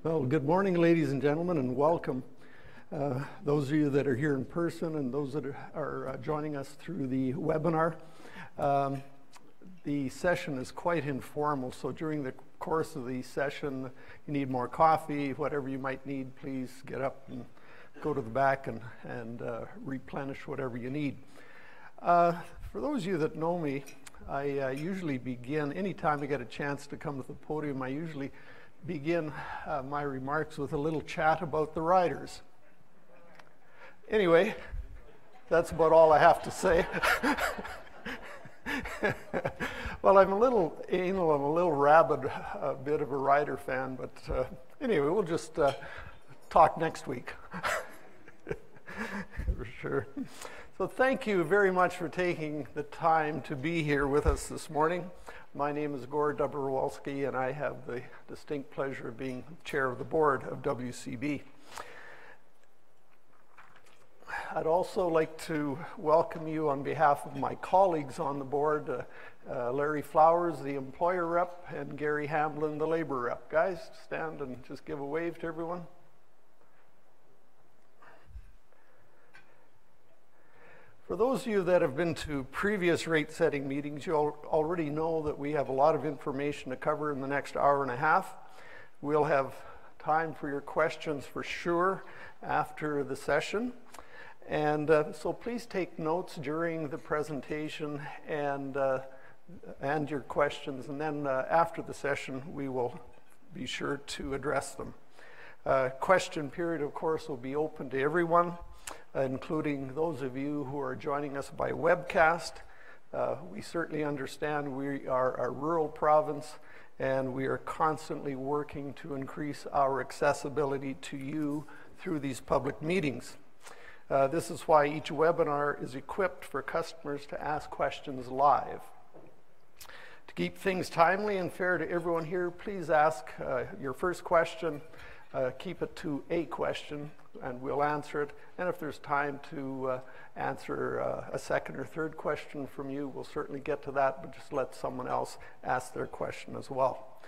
Well, good morning, ladies and gentlemen, and welcome. Those of you that are here in person and those that are joining us through the webinar. The session is quite informal, so during the course of the session, you need more coffee, whatever you might need, please get up and go to the back and replenish whatever you need. For those of you that know me, I usually begin, anytime I get a chance to come to the podium, I usually begin my remarks with a little chat about the riders. Anyway, that's about all I have to say. Well, I'm a little anal, I'm a little rabid, a bit of a rider fan, but anyway, we'll just talk next week. For sure. So thank you very much for taking the time to be here with us this morning. My name is Gord Dobrowolski, and I have the distinct pleasure of being chair of the board of WCB. I'd also like to welcome you on behalf of my colleagues on the board, Larry Flowers, the employer rep, and Gary Hamblin, the labor rep. Guys, stand and just give a wave to everyone. For those of you that have been to previous rate-setting meetings, you already know that we have a lot of information to cover in the next hour and a half. We'll have time for your questions for sure after the session. And so please take notes during the presentation and your questions. And then after the session, we will be sure to address them. Question period, of course, will be open to everyone, including those of you who are joining us by webcast. We certainly understand we are a rural province and we are constantly working to increase our accessibility to you through these public meetings. This is why each webinar is equipped for customers to ask questions live. To keep things timely and fair to everyone here, please ask your first question. Keep it to a question and we'll answer it. And if there's time to answer a second or third question from you, we'll certainly get to that, but just let someone else ask their question as well.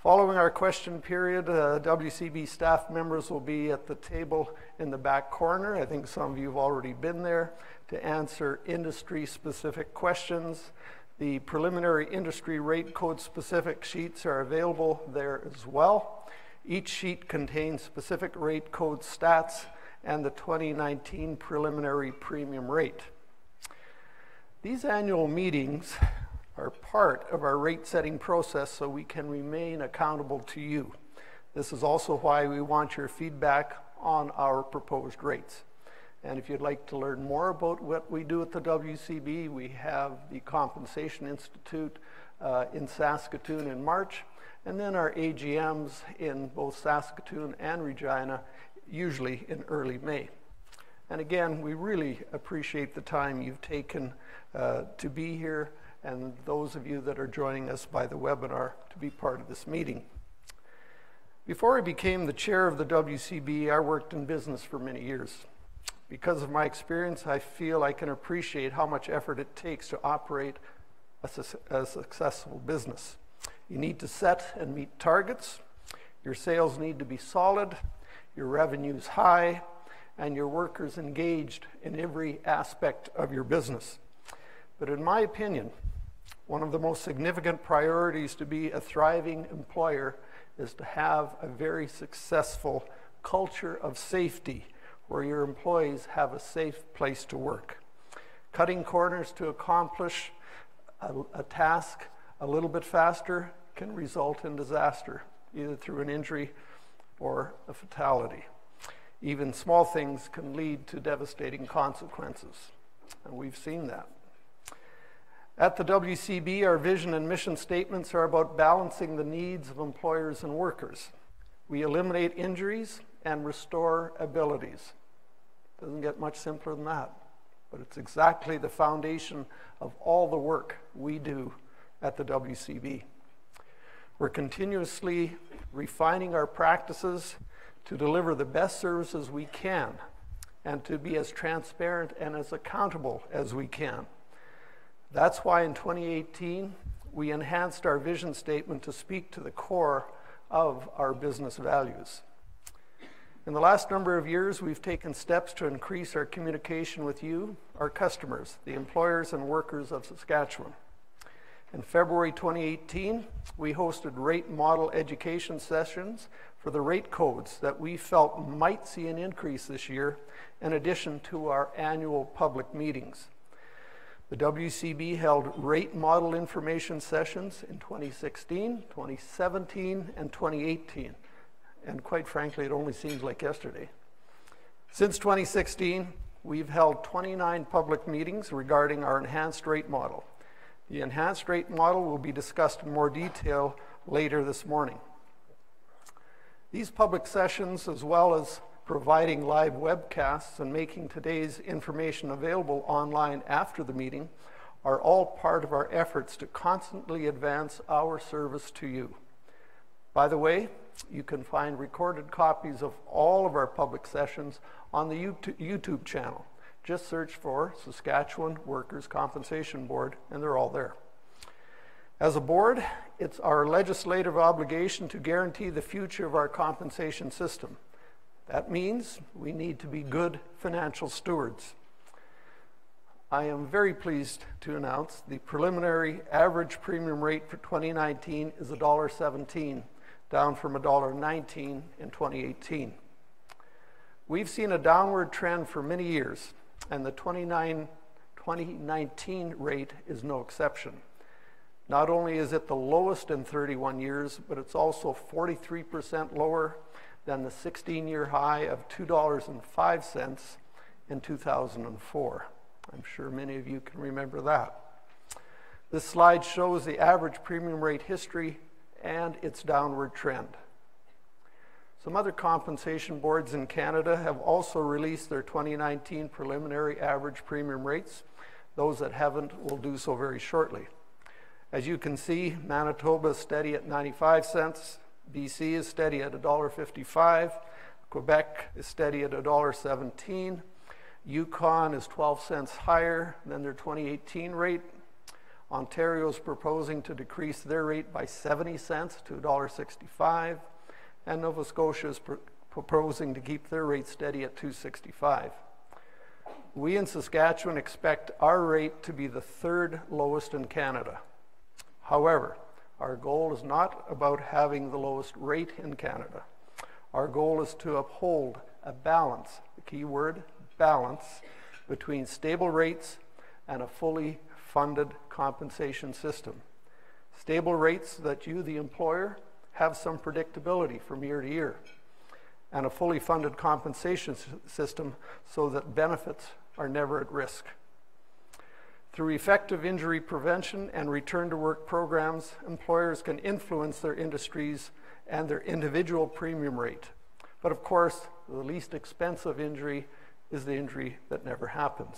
Following our question period, WCB staff members will be at the table in the back corner. I think some of you have already been there to answer industry-specific questions. The preliminary industry rate code specific sheets are available there as well. Each sheet contains specific rate code stats and the 2019 preliminary premium rate. These annual meetings are part of our rate setting process so we can remain accountable to you. This is also why we want your feedback on our proposed rates. And if you'd like to learn more about what we do at the WCB, we have the Compensation Institute in Saskatoon in March, and then our AGMs in both Saskatoon and Regina, usually in early May. And again, we really appreciate the time you've taken to be here, and those of you that are joining us by the webinar to be part of this meeting. Before I became the chair of the WCB, I worked in business for many years. Because of my experience, I feel I can appreciate how much effort it takes to operate a successful business. You need to set and meet targets, your sales need to be solid, your revenue's high, and your workers engaged in every aspect of your business. But in my opinion, one of the most significant priorities to be a thriving employer is to have a very successful culture of safety where your employees have a safe place to work. Cutting corners to accomplish a task a little bit faster can result in disaster, either through an injury or a fatality. Even small things can lead to devastating consequences, and we've seen that. At the WCB, our vision and mission statements are about balancing the needs of employers and workers. We eliminate injuries and restore abilities. Doesn't get much simpler than that, but it's exactly the foundation of all the work we do at the WCB. We're continuously refining our practices to deliver the best services we can and to be as transparent and as accountable as we can. That's why in 2018, we enhanced our vision statement to speak to the core of our business values. In the last number of years, we've taken steps to increase our communication with you, our customers, the employers and workers of Saskatchewan. In February 2018, we hosted rate model education sessions for the rate codes that we felt might see an increase this year, in addition to our annual public meetings. The WCB held rate model information sessions in 2016, 2017, and 2018. And quite frankly, it only seems like yesterday. Since 2016, we've held 29 public meetings regarding our enhanced rate model. The enhanced rate model will be discussed in more detail later this morning. These public sessions, as well as providing live webcasts and making today's information available online after the meeting, are all part of our efforts to constantly advance our service to you. By the way, you can find recorded copies of all of our public sessions on the YouTube channel. Just search for Saskatchewan Workers' Compensation Board, and they're all there. As a board, it's our legislative obligation to guarantee the future of our compensation system. That means we need to be good financial stewards. I am very pleased to announce the preliminary average premium rate for 2019 is $1.17, down from $1.19 in 2018. We've seen a downward trend for many years, and the 2019 rate is no exception. Not only is it the lowest in 31 years, but it's also 43% lower than the 16-year high of $2.05 in 2004. I'm sure many of you can remember that. This slide shows the average premium rate history and its downward trend. Some other compensation boards in Canada have also released their 2019 preliminary average premium rates. Those that haven't will do so very shortly. As you can see, Manitoba is steady at 95 cents, BC is steady at $1.55, Quebec is steady at $1.17, Yukon is 12 cents higher than their 2018 rate, Ontario is proposing to decrease their rate by 70 cents to $1.65, and Nova Scotia is proposing to keep their rate steady at $2.65. We in Saskatchewan expect our rate to be the third lowest in Canada. However, our goal is not about having the lowest rate in Canada. Our goal is to uphold a balance, the key word, balance, between stable rates and a fully funded compensation system. Stable rates that you, the employer, have some predictability from year to year, and a fully funded compensation system so that benefits are never at risk. Through effective injury prevention and return to work programs, employers can influence their industries and their individual premium rate. But of course, the least expensive injury is the injury that never happens.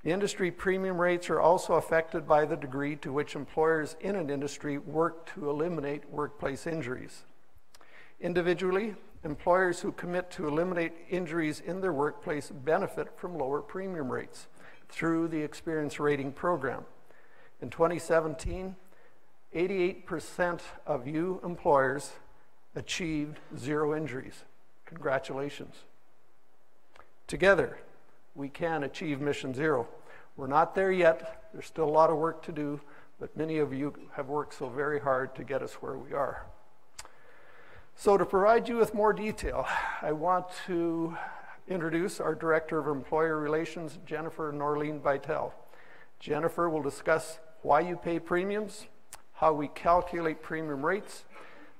The industry premium rates are also affected by the degree to which employers in an industry work to eliminate workplace injuries. Individually, employers who commit to eliminate injuries in their workplace benefit from lower premium rates through the experience rating program. In 2017, 88% of you employers achieved zero injuries. Congratulations. Together, we can achieve Mission Zero. We're not there yet. There's still a lot of work to do, but many of you have worked so very hard to get us where we are. So to provide you with more detail, I want to introduce our Director of Employer Relations, Jennifer Norleen Vitale. Jennifer will discuss why you pay premiums, how we calculate premium rates,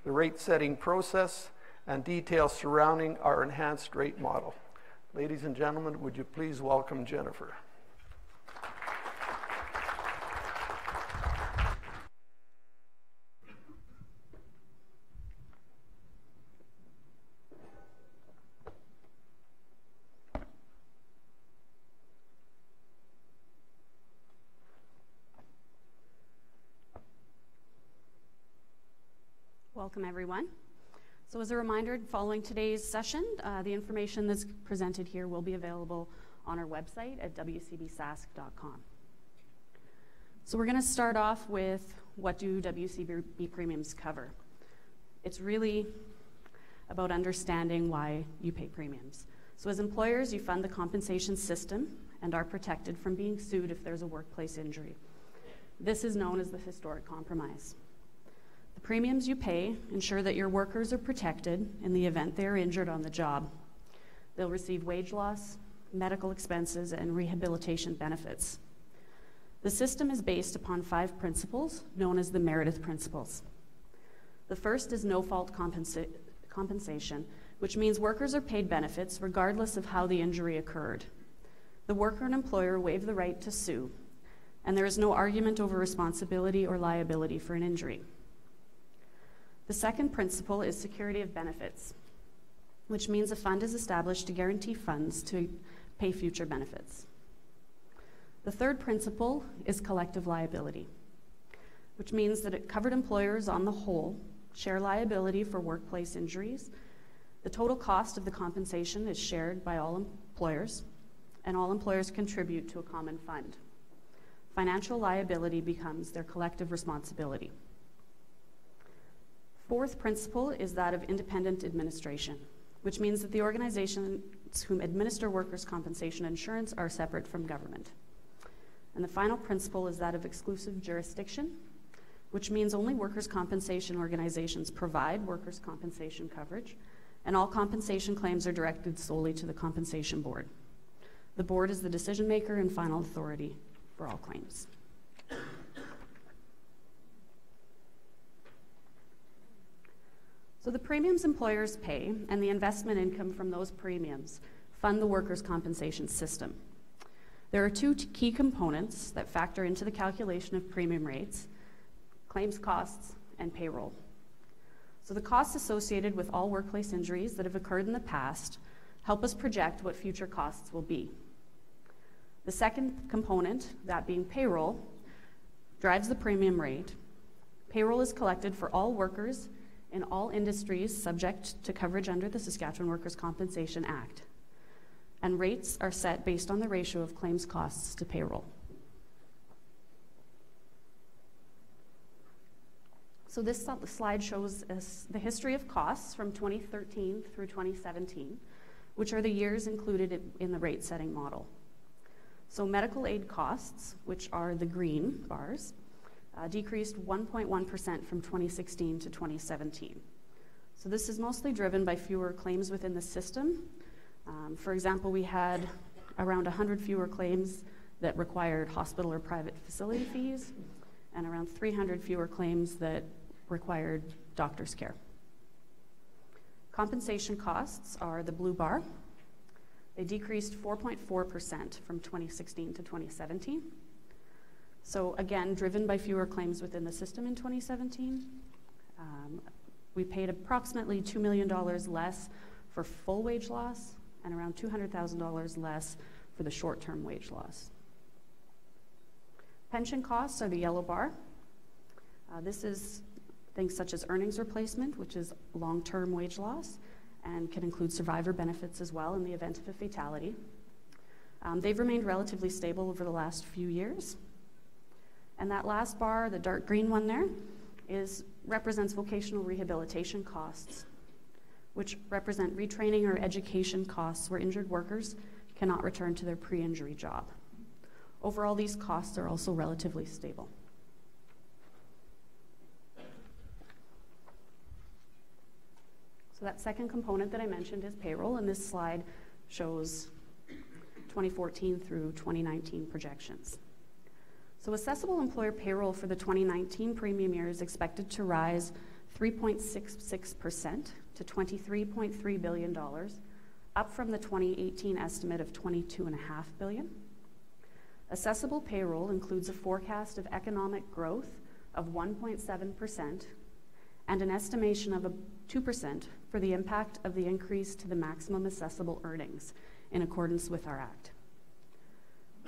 the rate setting process, and details surrounding our enhanced rate model. Ladies and gentlemen, would you please welcome Jennifer. Welcome, everyone. So as a reminder, following today's session, the information that's presented here will be available on our website at wcbsask.com. So we're going to start off with what do WCB premiums cover? It's really about understanding why you pay premiums. So as employers, you fund the compensation system and are protected from being sued if there's a workplace injury. This is known as the historic compromise. The premiums you pay ensure that your workers are protected in the event they are injured on the job. They'll receive wage loss, medical expenses, and rehabilitation benefits. The system is based upon 5 principles known as the Meredith principles. The first is no-fault compensation, which means workers are paid benefits regardless of how the injury occurred. The worker and employer waive the right to sue, and there is no argument over responsibility or liability for an injury. The second principle is security of benefits, which means a fund is established to guarantee funds to pay future benefits. The third principle is collective liability, which means that covered employers on the whole share liability for workplace injuries. The total cost of the compensation is shared by all employers, and all employers contribute to a common fund. Financial liability becomes their collective responsibility. Fourth principle is that of independent administration, which means that the organizations whom administer workers' compensation insurance are separate from government. And the final principle is that of exclusive jurisdiction, which means only workers' compensation organizations provide workers' compensation coverage, and all compensation claims are directed solely to the Compensation Board. The board is the decision maker and final authority for all claims. So the premiums employers pay and the investment income from those premiums fund the workers' compensation system. There are 2 key components that factor into the calculation of premium rates: claims costs and payroll. So the costs associated with all workplace injuries that have occurred in the past help us project what future costs will be. The second component, that being payroll, drives the premium rate. Payroll is collected for all workers in all industries subject to coverage under the Saskatchewan Workers' Compensation Act. And rates are set based on the ratio of claims costs to payroll. So this slide shows us the history of costs from 2013 through 2017, which are the years included in the rate setting model. So medical aid costs, which are the green bars, decreased 1.1% from 2016 to 2017. So this is mostly driven by fewer claims within the system. For example, we had around 100 fewer claims that required hospital or private facility fees, and around 300 fewer claims that required doctor's care. Compensation costs are the blue bar. They decreased 4.4% from 2016 to 2017. So again, driven by fewer claims within the system in 2017. We paid approximately $2 million less for full wage loss and around $200,000 less for the short-term wage loss. Pension costs are the yellow bar. This is things such as earnings replacement, which is long-term wage loss, and can include survivor benefits as well in the event of a fatality. They've remained relatively stable over the last few years. And that last bar, the dark green one there, represents vocational rehabilitation costs, which represent retraining or education costs where injured workers cannot return to their pre-injury job. Overall, these costs are also relatively stable. So that second component that I mentioned is payroll, and this slide shows 2014 through 2019 projections. So assessable employer payroll for the 2019 premium year is expected to rise 3.66% to $23.3 billion, up from the 2018 estimate of $22.5 billion. Assessable payroll includes a forecast of economic growth of 1.7% and an estimation of 2% for the impact of the increase to the maximum assessable earnings in accordance with our Act.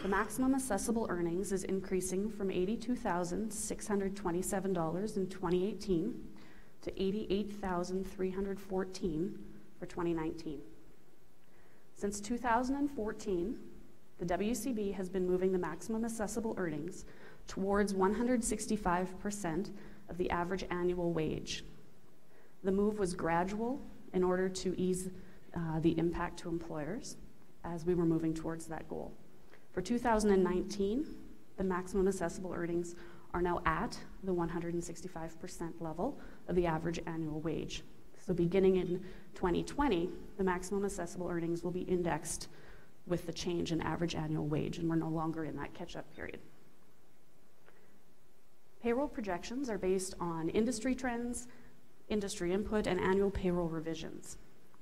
The maximum assessable earnings is increasing from $82,627 in 2018 to $88,314 for 2019. Since 2014, the WCB has been moving the maximum assessable earnings towards 165% of the average annual wage. The move was gradual in order to ease the impact to employers as we were moving towards that goal. For 2019, the maximum assessable earnings are now at the 165% level of the average annual wage. So beginning in 2020, the maximum assessable earnings will be indexed with the change in average annual wage, and we're no longer in that catch-up period. Payroll projections are based on industry trends, industry input, and annual payroll revisions.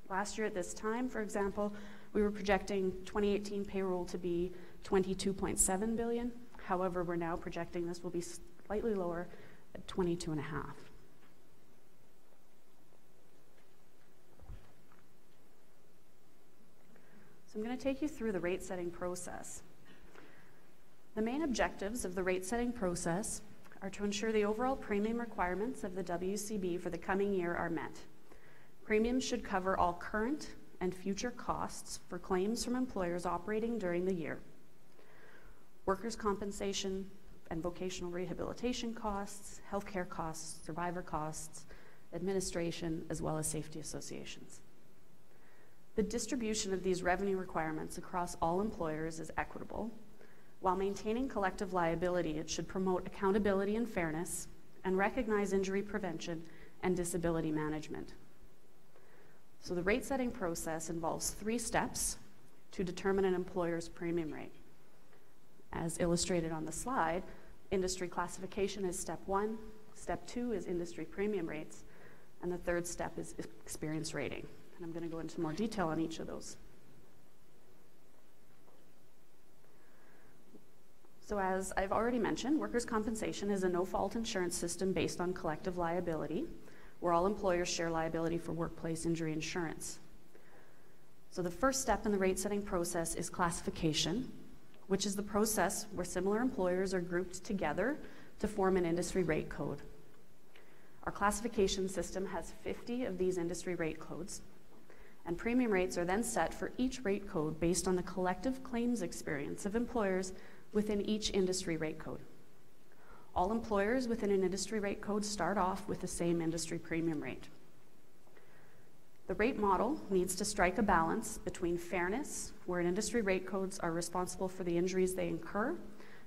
Last year at this time, for example, we were projecting 2018 payroll to be $22.7 billion. However, we're now projecting this will be slightly lower at 22.5. So I'm going to take you through the rate setting process. The main objectives of the rate setting process are to ensure the overall premium requirements of the WCB for the coming year are met. Premiums should cover all current and future costs for claims from employers operating during the year. Workers' compensation and vocational rehabilitation costs, healthcare costs, survivor costs, administration, as well as safety associations. The distribution of these revenue requirements across all employers is equitable. While maintaining collective liability, it should promote accountability and fairness and recognize injury prevention and disability management. So the rate setting process involves 3 steps to determine an employer's premium rate. As illustrated on the slide, industry classification is step 1, step 2 is industry premium rates, and the 3rd step is experience rating. And I'm going to go into more detail on each of those. So as I've already mentioned, workers' compensation is a no-fault insurance system based on collective liability, where all employers share liability for workplace injury insurance. So the first step in the rate-setting process is classification, which is the process where similar employers are grouped together to form an industry rate code. Our classification system has 50 of these industry rate codes, and premium rates are then set for each rate code based on the collective claims experience of employers within each industry rate code. All employers within an industry rate code start off with the same industry premium rate. The rate model needs to strike a balance between fairness, where industry rate codes are responsible for the injuries they incur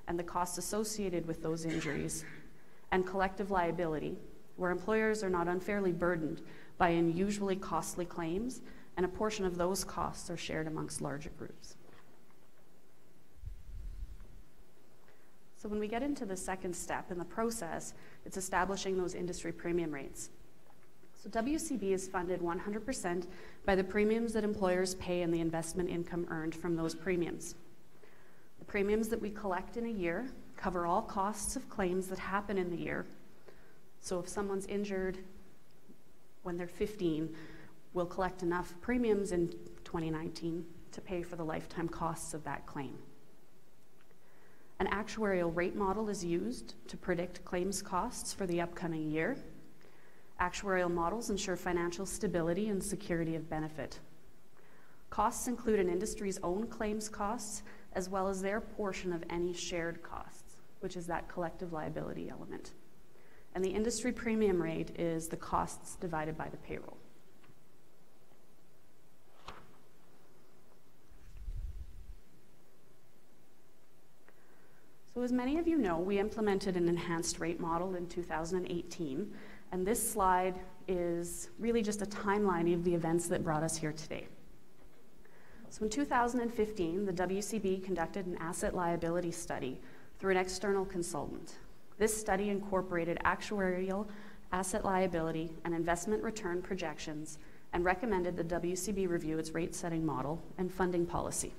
and the costs associated with those injuries, and collective liability, where employers are not unfairly burdened by unusually costly claims, and a portion of those costs are shared amongst larger groups. So when we get into the second step in the process, it's establishing those industry premium rates. So WCB is funded 100% by the premiums that employers pay and the investment income earned from those premiums. The premiums that we collect in a year cover all costs of claims that happen in the year. So if someone's injured when they're 15, we'll collect enough premiums in 2019 to pay for the lifetime costs of that claim. An actuarial rate model is used to predict claims costs for the upcoming year. Actuarial models ensure financial stability and security of benefit. Costs include an industry's own claims costs, as well as their portion of any shared costs, which is that collective liability element. And the industry premium rate is the costs divided by the payroll. So as many of you know, we implemented an enhanced rate model in 2018, and this slide is really just a timeline of the events that brought us here today. So in 2015, the WCB conducted an asset liability study through an external consultant. This study incorporated actuarial, asset liability, and investment return projections and recommended the WCB review its rate-setting model and funding policy.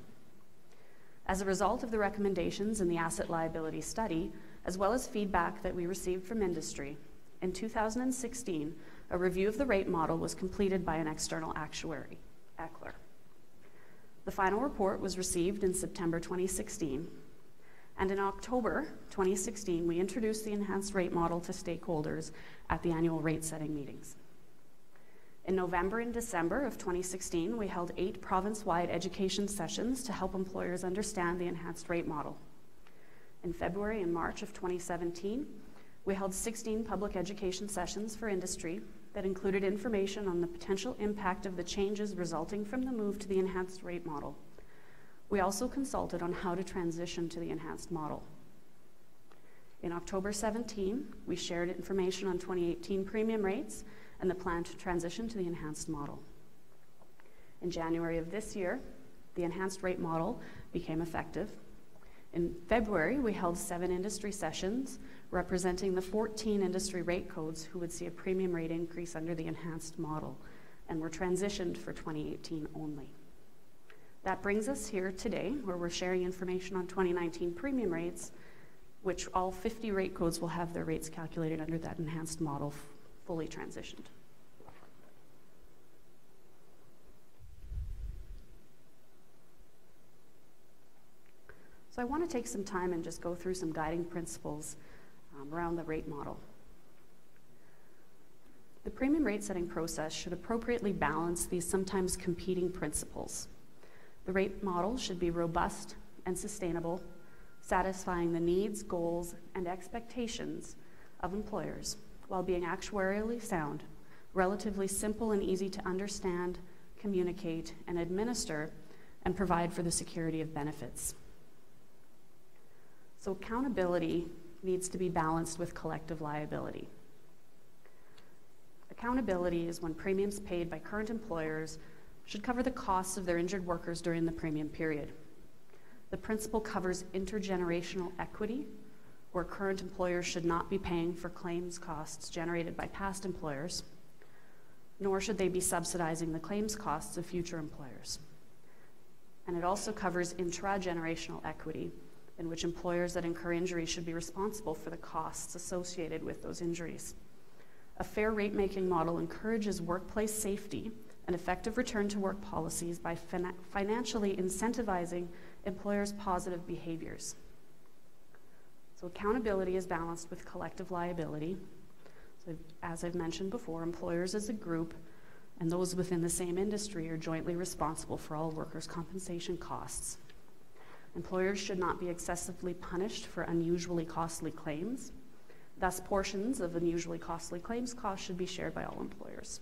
As a result of the recommendations in the asset liability study, as well as feedback that we received from industry, in 2016, a review of the rate model was completed by an external actuary, ECLR. The final report was received in September 2016, and in October 2016, we introduced the enhanced rate model to stakeholders at the annual rate-setting meetings. In November and December of 2016, we held 8 province-wide education sessions to help employers understand the enhanced rate model. In February and March of 2017, we held 16 public education sessions for industry that included information on the potential impact of the changes resulting from the move to the enhanced rate model. We also consulted on how to transition to the enhanced model. In October 17, we shared information on 2018 premium rates and the plan to transition to the enhanced model. In January of this year, the enhanced rate model became effective. In February, we held 7 industry sessions representing the 14 industry rate codes who would see a premium rate increase under the enhanced model and were transitioned for 2018 only. That brings us here today, where we're sharing information on 2019 premium rates, which all 50 rate codes will have their rates calculated under that enhanced model fully transitioned. So I want to take some time and just go through some guiding principles around the rate model. The premium rate setting process should appropriately balance these sometimes competing principles. The rate model should be robust and sustainable, satisfying the needs, goals, and expectations of employers while being actuarially sound, relatively simple and easy to understand, communicate, and administer, and provide for the security of benefits. So accountability needs to be balanced with collective liability. Accountability is when premiums paid by current employers should cover the costs of their injured workers during the premium period. The principle covers intergenerational equity, where current employers should not be paying for claims costs generated by past employers, nor should they be subsidizing the claims costs of future employers. And it also covers intragenerational equity, in which employers that incur injuries should be responsible for the costs associated with those injuries. A fair rate-making model encourages workplace safety and effective return to work policies by financially incentivizing employers' positive behaviors. So accountability is balanced with collective liability. So as I've mentioned before, employers as a group and those within the same industry are jointly responsible for all workers' compensation costs. Employers should not be excessively punished for unusually costly claims. Thus, portions of unusually costly claims costs should be shared by all employers.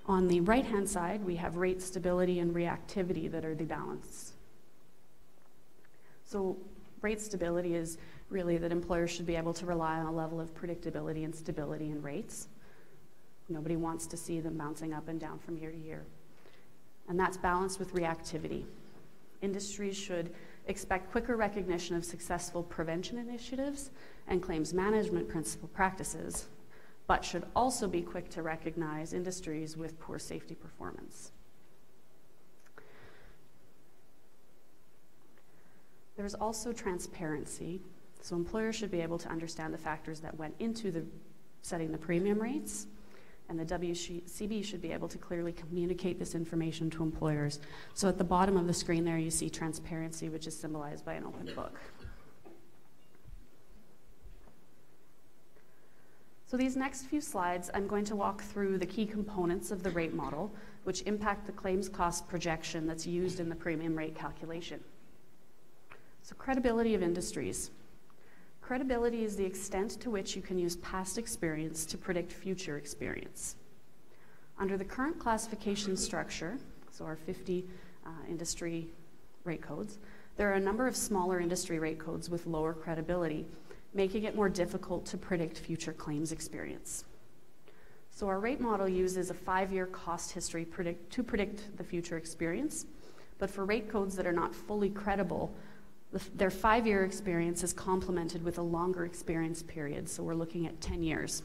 On the right-hand side, we have rate stability and reactivity that are the balance. So rate stability is really that employers should be able to rely on a level of predictability and stability in rates. Nobody wants to see them bouncing up and down from year to year. And that's balanced with reactivity. Industries should expect quicker recognition of successful prevention initiatives and claims management principle practices, but should also be quick to recognize industries with poor safety performance. There's also transparency. So employers should be able to understand the factors that went into setting the premium rates, and the WCB should be able to clearly communicate this information to employers. So at the bottom of the screen there, you see transparency, which is symbolized by an open book. So these next few slides, I'm going to walk through the key components of the rate model, which impact the claims cost projection that's used in the premium rate calculation. So credibility of industries. Credibility is the extent to which you can use past experience to predict future experience. Under the current classification structure, so our 50 industry rate codes, there are a number of smaller industry rate codes with lower credibility, making it more difficult to predict future claims experience. So our rate model uses a 5-year cost history to predict the future experience, but for rate codes that are not fully credible, their 5-year experience is complemented with a longer experience period, so we're looking at 10 years.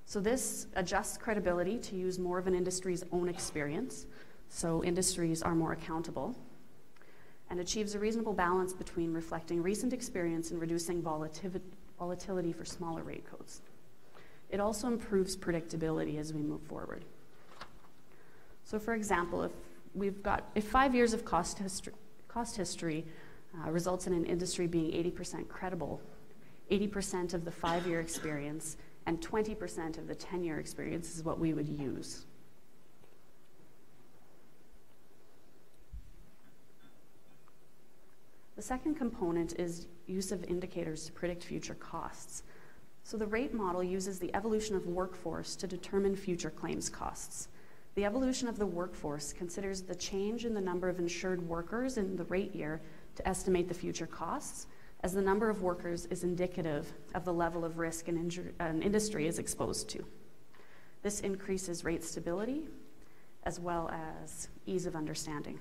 So this adjusts credibility to use more of an industry's own experience, so industries are more accountable, and achieves a reasonable balance between reflecting recent experience and reducing volatility for smaller rate codes. It also improves predictability as we move forward. So for example, if 5 years of cost history results in an industry being 80% credible, 80% of the 5-year experience and 20% of the 10-year experience is what we would use. The second component is use of indicators to predict future costs. So the rate model uses the evolution of workforce to determine future claims costs. The evolution of the workforce considers the change in the number of insured workers in the rate year to estimate the future costs, as the number of workers is indicative of the level of risk an industry is exposed to. This increases rate stability as well as ease of understanding.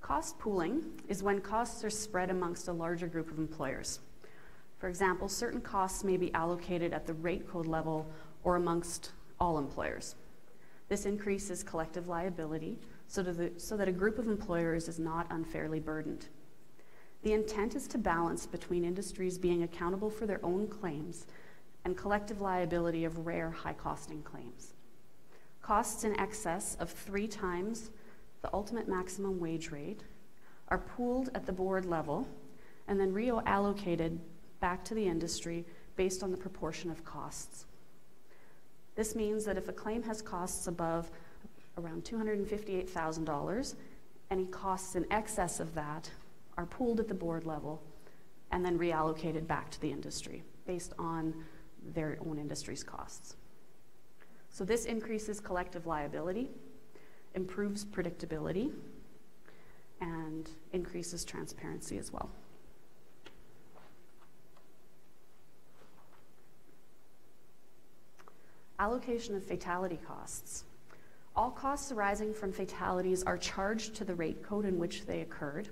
Cost pooling is when costs are spread amongst a larger group of employers. For example, certain costs may be allocated at the rate code level or amongst all employers. This increases collective liability so that a group of employers is not unfairly burdened. The intent is to balance between industries being accountable for their own claims and collective liability of rare, high-costing claims. Costs in excess of 3 times the ultimate maximum wage rate are pooled at the board level and then reallocated back to the industry based on the proportion of costs. This means that if a claim has costs above around $258,000, any costs in excess of that are pooled at the board level and then reallocated back to the industry based on their own industry's costs. So this increases collective liability, improves predictability, and increases transparency as well. Allocation of fatality costs. All costs arising from fatalities are charged to the rate code in which they occurred,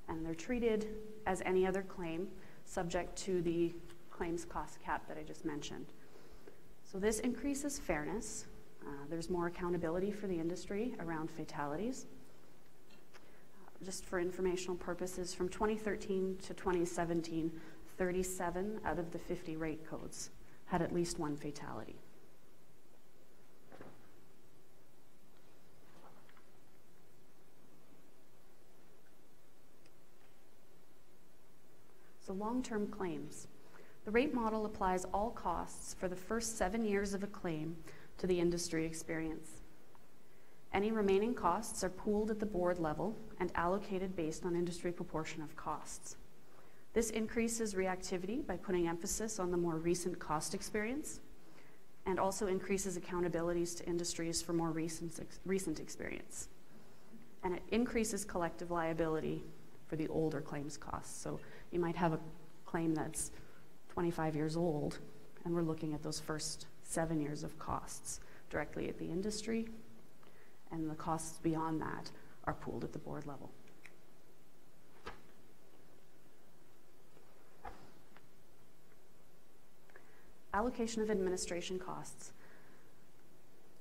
and they're treated as any other claim subject to the claims cost cap that I just mentioned. So this increases fairness. There's more accountability for the industry around fatalities. Just for informational purposes, from 2013 to 2017, 37 out of the 50 rate codes had at least one fatality. So long-term claims. The rate model applies all costs for the first 7 years of a claim to the industry experience. Any remaining costs are pooled at the board level and allocated based on industry proportion of costs. This increases reactivity by putting emphasis on the more recent cost experience and also increases accountabilities to industries for more recent experience. And it increases collective liability for the older claims costs. So you might have a claim that's 25 years old, and we're looking at those first 7 years of costs directly at the industry, and the costs beyond that are pooled at the board level. Allocation of administration costs.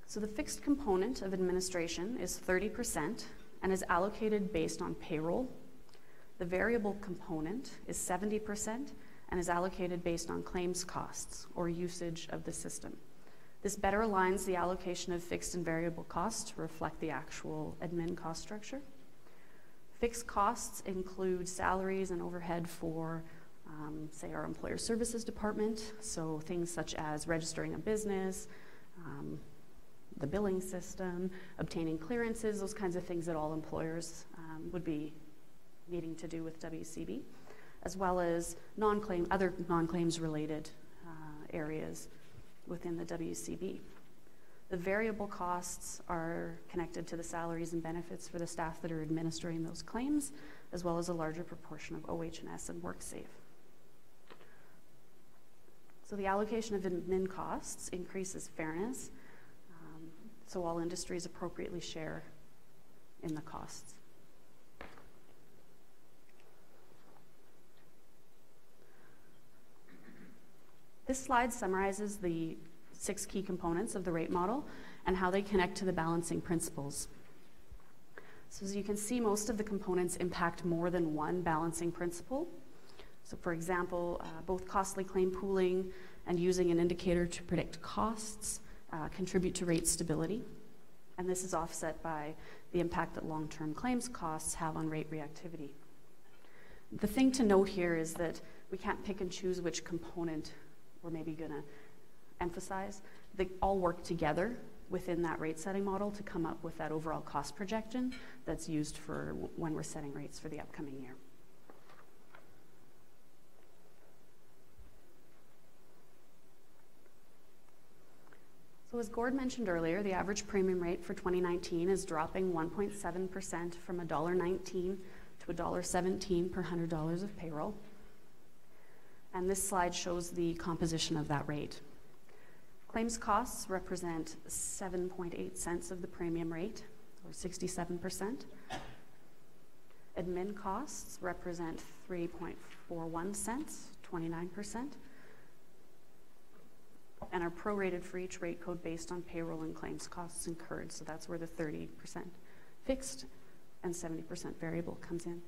So the fixed component of administration is 30% and is allocated based on payroll. The variable component is 70% and is allocated based on claims costs or usage of the system. This better aligns the allocation of fixed and variable costs to reflect the actual admin cost structure. Fixed costs include salaries and overhead for, say, our employer services department, so things such as registering a business, the billing system, obtaining clearances, those kinds of things that all employers would be needing to do with WCB, as well as other non-claims related areas within the WCB. The variable costs are connected to the salaries and benefits for the staff that are administering those claims, as well as a larger proportion of OH&S and WorkSafe. So the allocation of admin costs increases fairness, so all industries appropriately share in the costs. This slide summarizes the 6 key components of the rate model and how they connect to the balancing principles. So as you can see, most of the components impact more than one balancing principle. So for example, both costly claim pooling and using an indicator to predict costs contribute to rate stability. And this is offset by the impact that long-term claims costs have on rate reactivity. The thing to note here is that we can't pick and choose which component we're maybe going to emphasize. They all work together within that rate setting model to come up with that overall cost projection that's used for when we're setting rates for the upcoming year. So as Gord mentioned earlier, the average premium rate for 2019 is dropping 1.7% from $1.19 to $1.17 per $100 of payroll. And this slide shows the composition of that rate. Claims costs represent 7.8 cents of the premium rate, or 67%. Admin costs represent 3.41 cents, 29%. And are prorated for each rate code based on payroll and claims costs incurred. So that's where the 30% fixed and 70% variable comes in.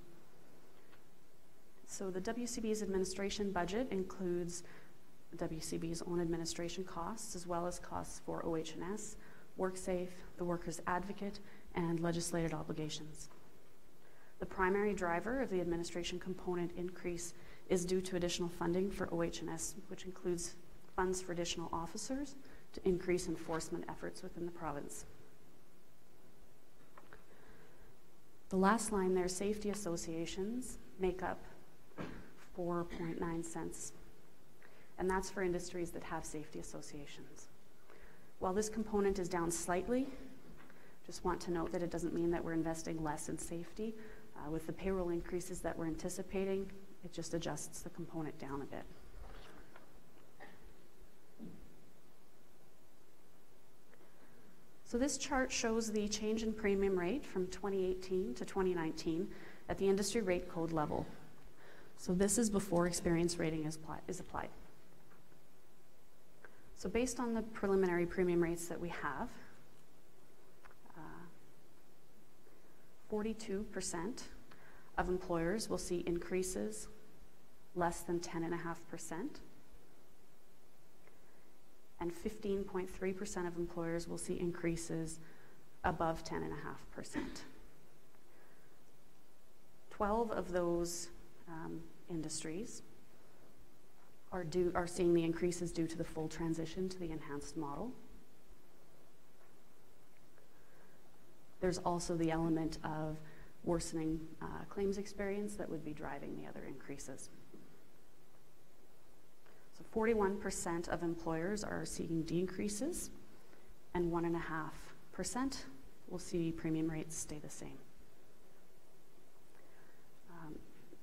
So the WCB's administration budget includes WCB's own administration costs, as well as costs for OH&S, WorkSafe, the Workers' Advocate, and legislated obligations. The primary driver of the administration component increase is due to additional funding for OH&S, which includes funds for additional officers to increase enforcement efforts within the province. The last line there, safety associations, make up 4.9 cents. And that's for industries that have safety associations. While this component is down slightly, just want to note that it doesn't mean that we're investing less in safety. With the payroll increases that we're anticipating, it just adjusts the component down a bit. So this chart shows the change in premium rate from 2018 to 2019 at the industry rate code level. So this is before experience rating is applied. So based on the preliminary premium rates that we have, 42% of employers will see increases less than 10.5%. And 15.3% of employers will see increases above 10.5%. 12 of those industries are seeing the increases due to the full transition to the enhanced model. There's also the element of worsening claims experience that would be driving the other increases. 41% of employers are seeing decreases, and 1.5% will see premium rates stay the same.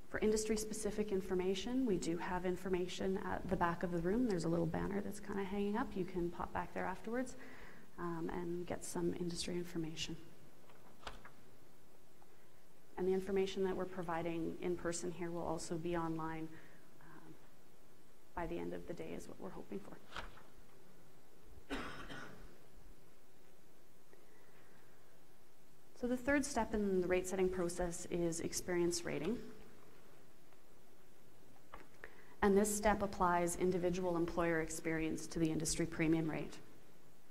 For industry-specific information, we do have information at the back of the room. There's a little banner that's kind of hanging up. You can pop back there afterwards and get some industry information. And the information that we're providing in person here will also be online by the end of the day is what we're hoping for. So the third step in the rate setting process is experience rating. And this step applies individual employer experience to the industry premium rate.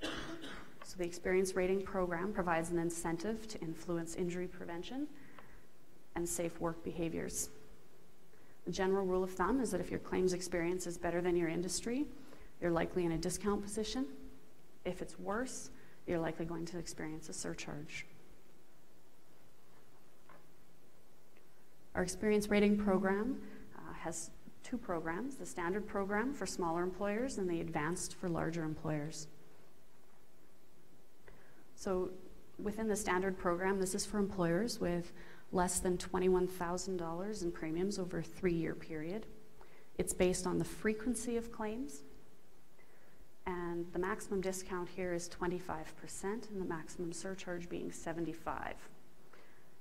So the experience rating program provides an incentive to influence injury prevention and safe work behaviors. The general rule of thumb is that if your claims experience is better than your industry, you're likely in a discount position. If it's worse, you're likely going to experience a surcharge. Our experience rating program has two programs, the standard program for smaller employers and the advanced for larger employers. So within the standard program, this is for employers with less than $21,000 in premiums over a 3-year period. It's based on the frequency of claims, and the maximum discount here is 25%, and the maximum surcharge being 75%.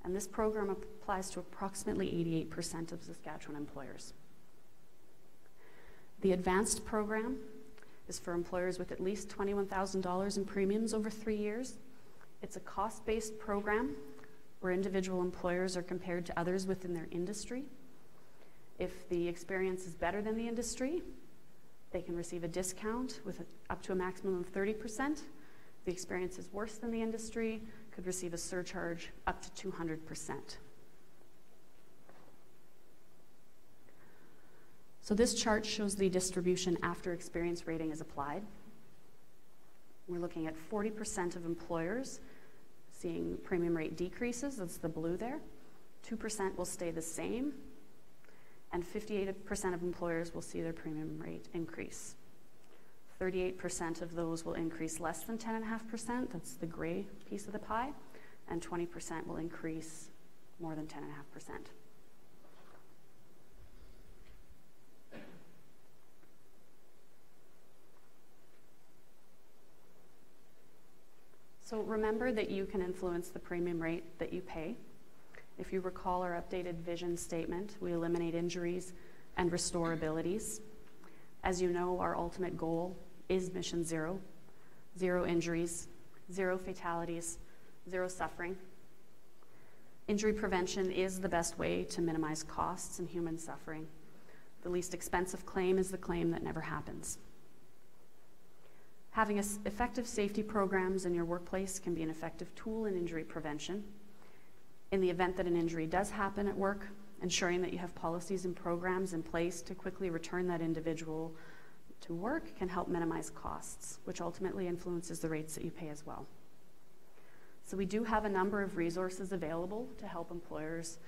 And this program applies to approximately 88% of Saskatchewan employers. The advanced program is for employers with at least $21,000 in premiums over 3 years. It's a cost-based program where individual employers are compared to others within their industry. If the experience is better than the industry, they can receive a discount with up to a maximum of 30%. If the experience is worse than the industry, could receive a surcharge up to 200%. So this chart shows the distribution after experience rating is applied. We're looking at 40% of employers seeing premium rate decreases, that's the blue there. 2% will stay the same, and 58% of employers will see their premium rate increase. 38% of those will increase less than 10.5%, that's the gray piece of the pie, and 20% will increase more than 10.5%. So remember that you can influence the premium rate that you pay. If you recall our updated vision statement, we eliminate injuries and restore abilities. As you know, our ultimate goal is mission zero. 0 injuries, 0 fatalities, 0 suffering. Injury prevention is the best way to minimize costs and human suffering. The least expensive claim is the claim that never happens. Having effective safety programs in your workplace can be an effective tool in injury prevention. In the event that an injury does happen at work, ensuring that you have policies and programs in place to quickly return that individual to work can help minimize costs, which ultimately influences the rates that you pay as well. So we do have a number of resources available to help employers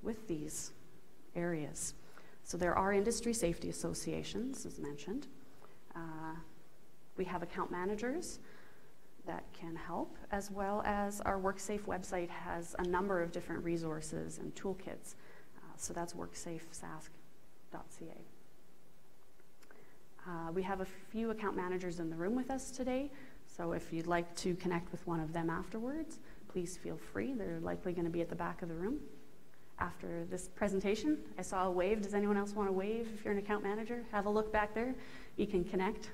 with these areas. So there are industry safety associations, as mentioned. We have account managers that can help, as well as our WorkSafe website has a number of different resources and toolkits. So that's worksafesask.ca. We have a few account managers in the room with us today, so if you'd like to connect with one of them afterwards, please feel free. They're likely going to be at the back of the room after this presentation. I saw a wave. Does anyone else want to wave if you're an account manager? Have a look back there. You can connect.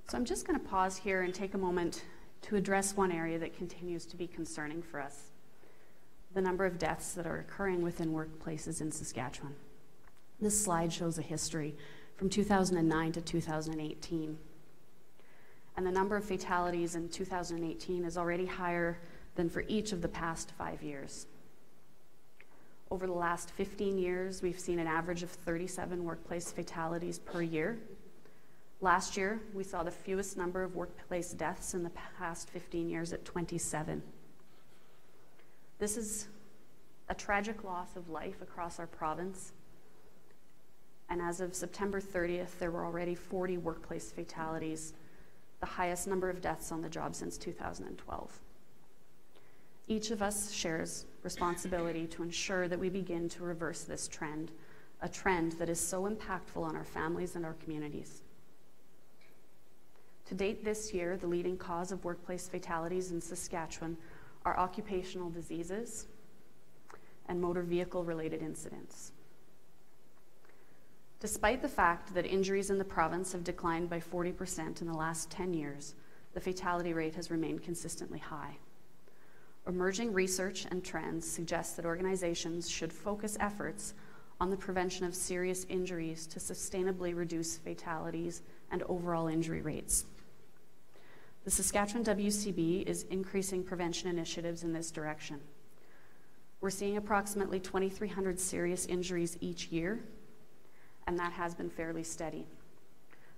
So I'm just going to pause here and take a moment to address one area that continues to be concerning for us: the number of deaths that are occurring within workplaces in Saskatchewan. This slide shows a history from 2009 to 2018. And the number of fatalities in 2018 is already higher than for each of the past 5 years. Over the last 15 years, we've seen an average of 37 workplace fatalities per year. Last year, we saw the fewest number of workplace deaths in the past 15 years at 27. This is a tragic loss of life across our province. And as of September 30th, there were already 40 workplace fatalities, the highest number of deaths on the job since 2012. Each of us shares responsibility to ensure that we begin to reverse this trend, a trend that is so impactful on our families and our communities. To date this year, the leading cause of workplace fatalities in Saskatchewan are occupational diseases and motor vehicle-related incidents. Despite the fact that injuries in the province have declined by 40% in the last 10 years, the fatality rate has remained consistently high. Emerging research and trends suggest that organizations should focus efforts on the prevention of serious injuries to sustainably reduce fatalities and overall injury rates. The Saskatchewan WCB is increasing prevention initiatives in this direction. We're seeing approximately 2,300 serious injuries each year, and that has been fairly steady.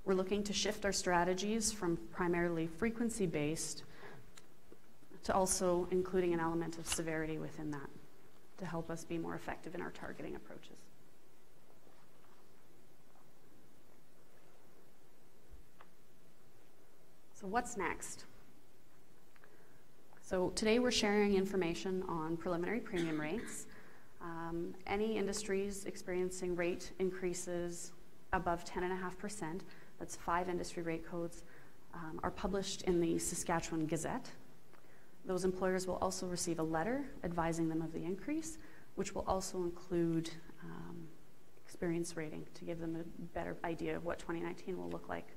We're looking to shift our strategies from primarily frequency-based to also including an element of severity within that to help us be more effective in our targeting approaches. So what's next? So today we're sharing information on preliminary premium rates. Any industries experiencing rate increases above 10.5%, that's 5 industry rate codes, are published in the Saskatchewan Gazette. Those employers will also receive a letter advising them of the increase, which will also include experience rating to give them a better idea of what 2019 will look like.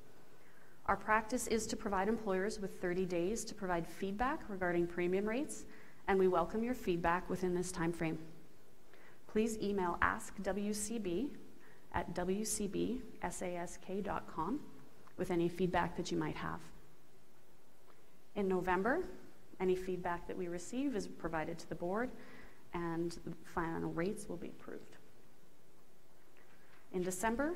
Our practice is to provide employers with 30 days to provide feedback regarding premium rates, and we welcome your feedback within this time frame. Please email askwcb@wcbsask.com with any feedback that you might have. In November, any feedback that we receive is provided to the board, and the final rates will be approved. In December,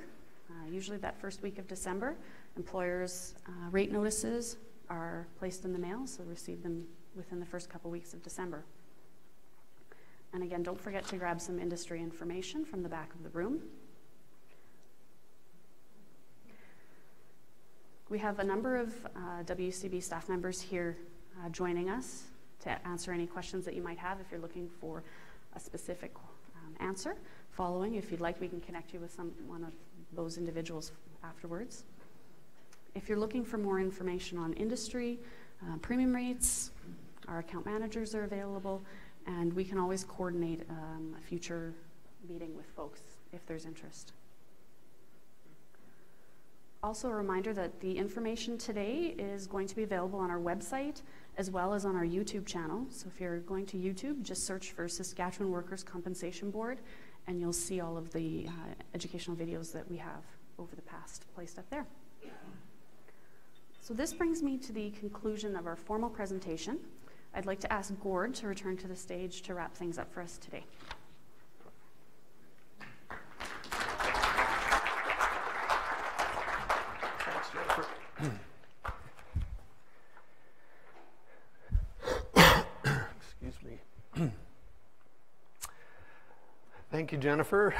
usually that first week of December, employers' rate notices are placed in the mail, so receive them within the first couple weeks of December. And again, don't forget to grab some industry information from the back of the room. We have a number of WCB staff members here joining us to answer any questions that you might have if you're looking for a specific answer. Following, if you'd like, we can connect you with one of those individuals afterwards. If you're looking for more information on industry, premium rates, our account managers are available, and we can always coordinate a future meeting with folks if there's interest. Also a reminder that the information today is going to be available on our website as well as on our YouTube channel. So if you're going to YouTube, just search for Saskatchewan Workers' Compensation Board, and you'll see all of the educational videos that we have over the past placed up there. So this brings me to the conclusion of our formal presentation. I'd like to ask Gord to return to the stage to wrap things up for us today. Thanks, Jennifer. Excuse me. Thank you, Jennifer.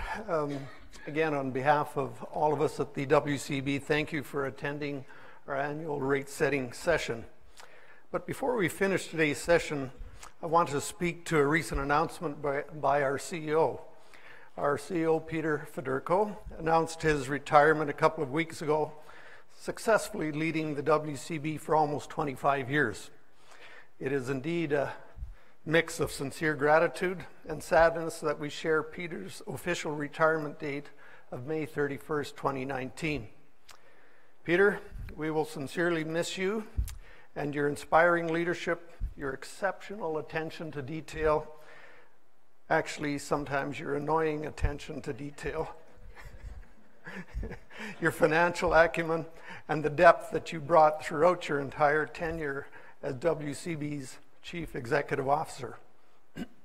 Again, on behalf of all of us at the WCB, thank you for attending our annual rate-setting session. But before we finish today's session, I want to speak to a recent announcement by our CEO. Our CEO, Peter Federico, announced his retirement a couple of weeks ago, successfully leading the WCB for almost 25 years. It is indeed a mix of sincere gratitude and sadness that we share Peter's official retirement date of May 31st, 2019. Peter, we will sincerely miss you and your inspiring leadership, your exceptional attention to detail, actually sometimes your annoying attention to detail, your financial acumen, and the depth that you brought throughout your entire tenure as WCB's Chief Executive Officer.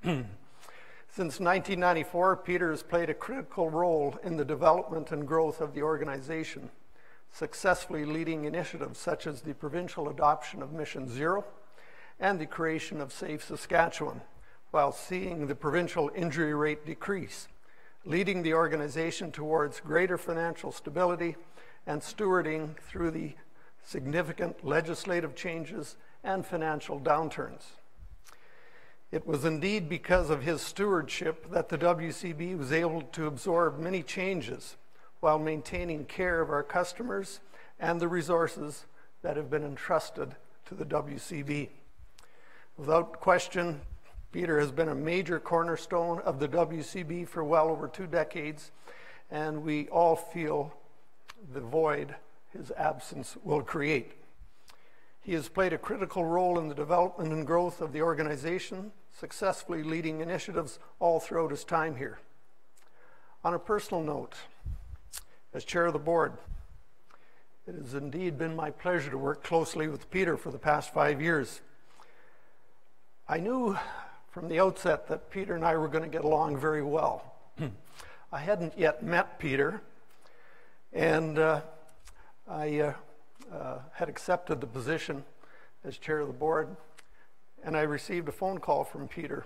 Since 1994, Peter has played a critical role in the development and growth of the organization, successfully leading initiatives such as the provincial adoption of Mission Zero and the creation of Safe Saskatchewan, while seeing the provincial injury rate decrease, leading the organization towards greater financial stability and stewarding through the significant legislative changes and financial downturns. It was indeed because of his stewardship that the WCB was able to absorb many changes while maintaining care of our customers and the resources that have been entrusted to the WCB. Without question, Peter has been a major cornerstone of the WCB for well over 2 decades, and we all feel the void his absence will create. He has played a critical role in the development and growth of the organization, successfully leading initiatives all throughout his time here. On a personal note, as chair of the board, it has indeed been my pleasure to work closely with Peter for the past 5 years. I knew from the outset that Peter and I were going to get along very well. I hadn't yet met Peter, and I had accepted the position as chair of the board, and I received a phone call from Peter.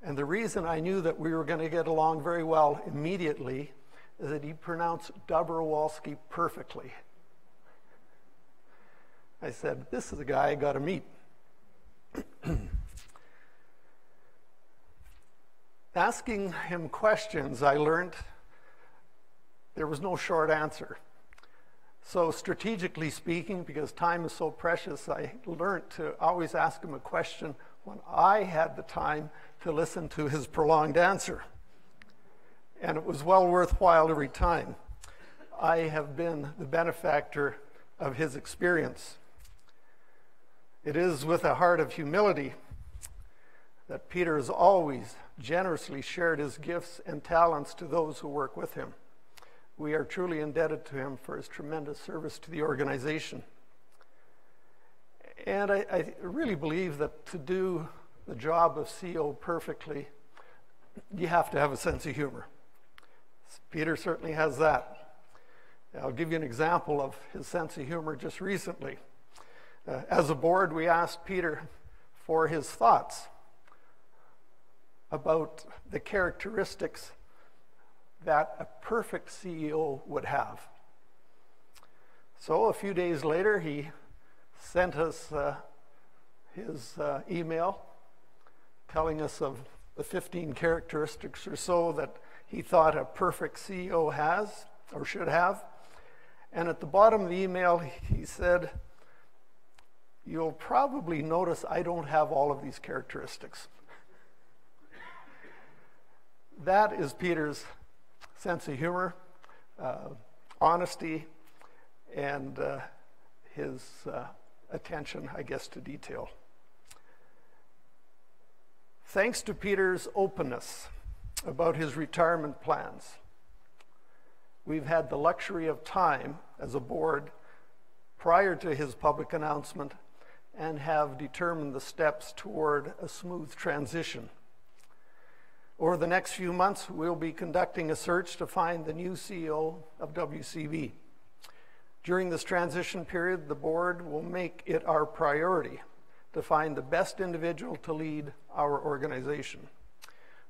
And the reason I knew that we were going to get along very well immediately is that he pronounced Dobrowolski perfectly. I said, this is a guy I got to meet. Asking him questions, I learned there was no short answer. So strategically speaking, because time is so precious, I learned to always ask him a question when I had the time to listen to his prolonged answer. And it was well worthwhile every time. I have been the benefactor of his experience. It is with a heart of humility that Peter has always generously shared his gifts and talents to those who work with him. We are truly indebted to him for his tremendous service to the organization. And I really believe that to do the job of CEO perfectly, you have to have a sense of humor. Peter certainly has that. I'll give you an example of his sense of humor just recently. As a board, we asked Peter for his thoughts about the characteristics that a perfect CEO would have. So a few days later, he sent us his email telling us of the 15 characteristics or so that he thought a perfect CEO has or should have. And at the bottom of the email, he said, "You'll probably notice I don't have all of these characteristics." That is Peter's sense of humor, honesty, and his attention, I guess, to detail. Thanks to Peter's openness about his retirement plans, we've had the luxury of time as a board prior to his public announcement and have determined the steps toward a smooth transition. Over the next few months, we'll be conducting a search to find the new CEO of WCB. During this transition period, the board will make it our priority to find the best individual to lead our organization.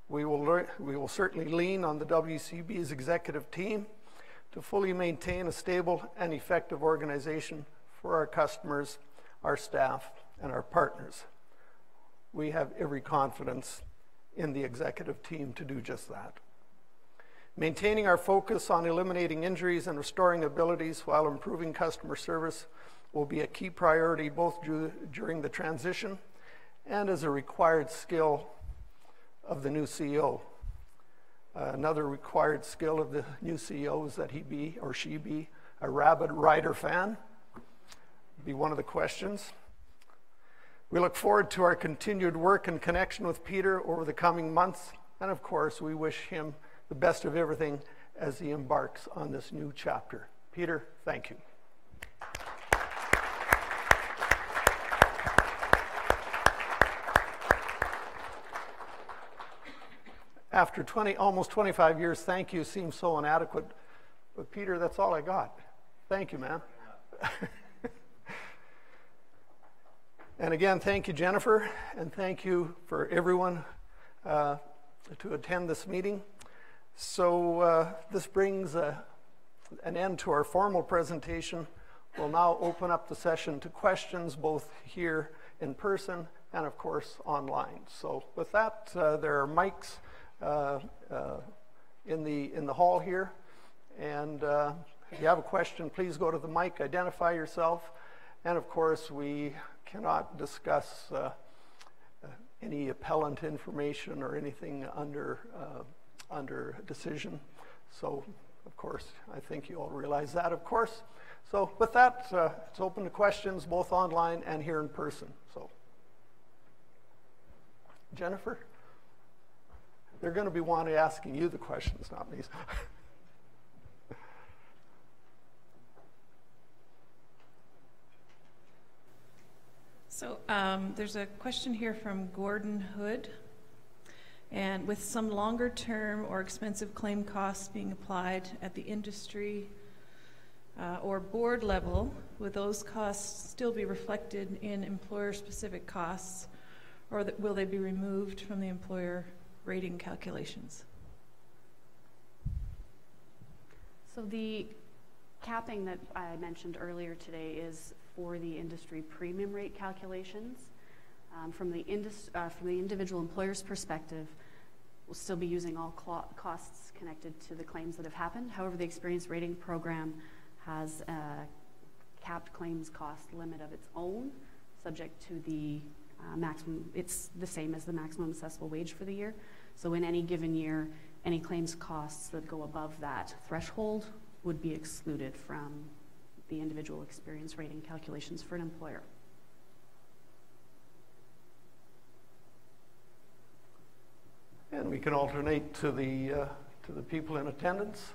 We will certainly lean on the WCB's executive team to fully maintain a stable and effective organization for our customers, our staff, and our partners. We have every confidence in the executive team to do just that. Maintaining our focus on eliminating injuries and restoring abilities while improving customer service will be a key priority both during the transition and as a required skill of the new CEO. Another required skill of the new CEO is that he be or she be a rabid Rider fan. Be one of the questions. We look forward to our continued work and connection with Peter over the coming months, and of course, we wish him the best of everything as he embarks on this new chapter. Peter, thank you. After almost 25 years, thank you seems so inadequate. But Peter, that's all I got. Thank you, man. And again, thank you, Jennifer, and thank you for everyone to attend this meeting. So this brings an end to our formal presentation. We'll now open up the session to questions, both here in person and, of course, online. So with that, there are mics in the hall here, and if you have a question, please go to the mic, identify yourself, and of course we cannot discuss any appellant information or anything under decision. So of course, I think you all realize that, of course. So with that, it's open to questions both online and here in person. So Jennifer? They're going to be wanting asking you the questions, not me. So there's a question here from Gordon Hood. And with some longer term or expensive claim costs being applied at the industry or board level, would those costs still be reflected in employer-specific costs, or will they be removed from the employer rating calculations? So the capping that I mentioned earlier today is for the industry premium rate calculations. From the individual employer's perspective, we'll still be using all costs connected to the claims that have happened. However, the experience rating program has a capped claims cost limit of its own, subject to the maximum. It's the same as the maximum assessable wage for the year. So in any given year, any claims costs that go above that threshold would be excluded from the individual experience rating calculations for an employer. And we can alternate to the people in attendance.